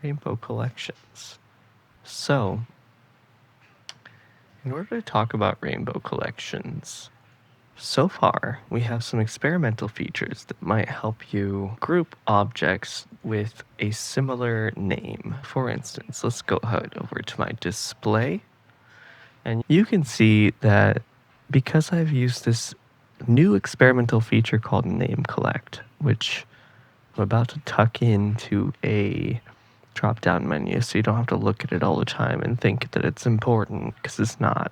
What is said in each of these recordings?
Rainbow Collections. So, in order to talk about Rainbow Collections, so far we have some experimental features that might help you group objects with a similar name. For instance, let's go ahead over to my display, and you can see that because I've used this new experimental feature called Name Collect, which I'm about to tuck into a drop down menu so you don't have to look at it all the time and think that it's important, because it's not.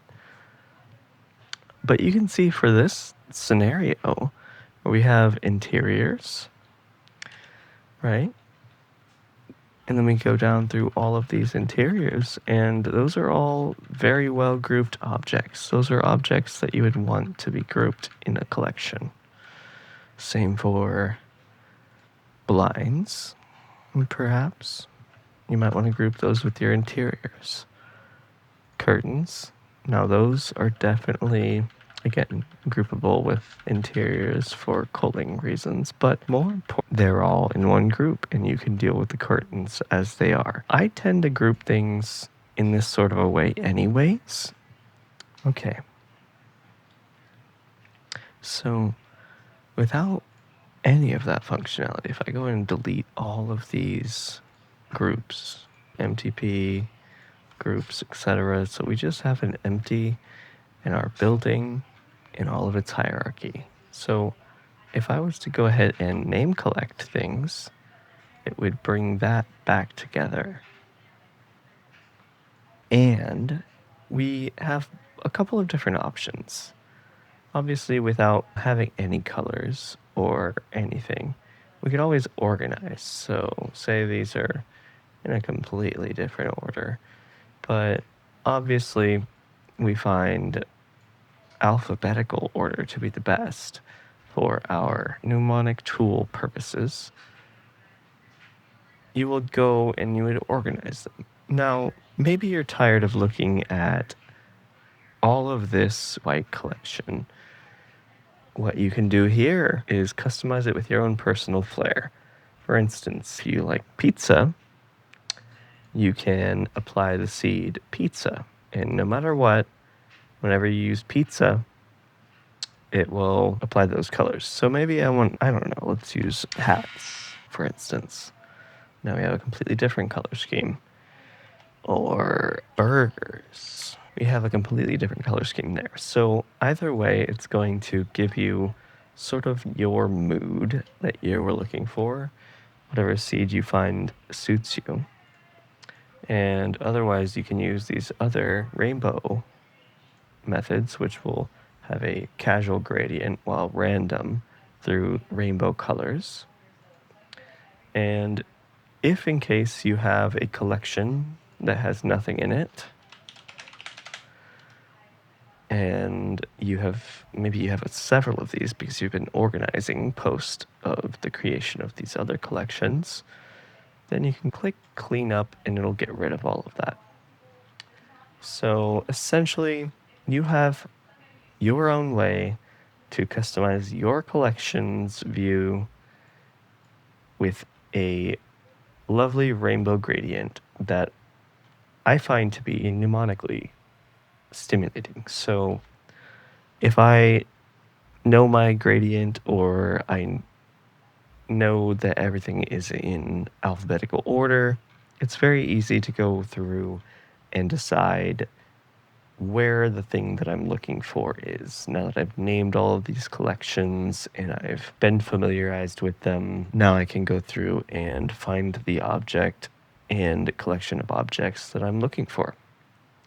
But you can see for this scenario, we have interiors, right? And then we go down through all of these interiors, and those are all very well grouped objects. Those are objects that you would want to be grouped in a collection. Same for blinds, perhaps. You might want to group those with your interiors. Curtains. Now those are definitely, again, groupable with interiors for culling reasons, but more important, they're all in one group and you can deal with the curtains as they are. I tend to group things in this sort of a way anyways. Okay. So without any of that functionality, if I go and delete all of these groups, MTP, groups, etc. So we just have an empty in our building in all of its hierarchy. So if I was to go ahead and name collect things, it would bring that back together. And we have a couple of different options. Obviously, without having any colors or anything, we could always organize. So say these are in a completely different order. But obviously, we find alphabetical order to be the best for our mnemonic tool purposes. You would go and you would organize them. Now, maybe you're tired of looking at all of this white collection. What you can do here is customize it with your own personal flair. For instance, if you like pizza, you can apply the seed pizza. And no matter what, whenever you use pizza, it will apply those colors. So maybe I don't know, let's use hats, for instance. Now we have a completely different color scheme. Or burgers. We have a completely different color scheme there. So either way, it's going to give you sort of your mood that you were looking for, whatever seed you find suits you. And otherwise, you can use these other rainbow methods, which will have a casual gradient while random through rainbow colors. And if in case you have a collection that has nothing in it, and you have several of these because you've been organizing post of the creation of these other collections, then you can click clean up and it'll get rid of all of that. So essentially, you have your own way to customize your collections view with a lovely rainbow gradient that I find to be mnemonically stimulating. So if I know my gradient, or I know that everything is in alphabetical order, it's very easy to go through and decide where the thing that I'm looking for is. Now that I've named all of these collections and I've been familiarized with them, now I can go through and find the object and collection of objects that I'm looking for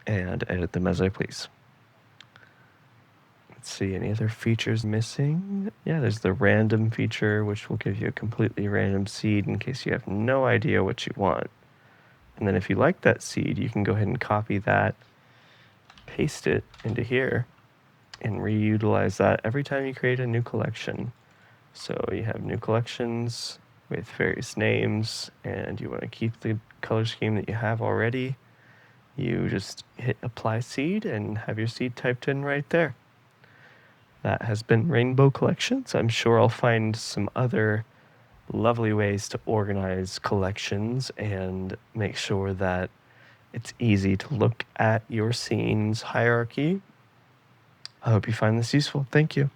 and edit them as I please. Let's see, any other features missing? Yeah, there's the random feature, which will give you a completely random seed in case you have no idea what you want. And then if you like that seed, you can go ahead and copy that, paste it into here, and reutilize that every time you create a new collection. So you have new collections with various names, and you want to keep the color scheme that you have already. You just hit apply seed and have your seed typed in right there. That has been Rainbow Collections. I'm sure I'll find some other lovely ways to organize collections and make sure that it's easy to look at your scene's hierarchy. I hope you find this useful. Thank you.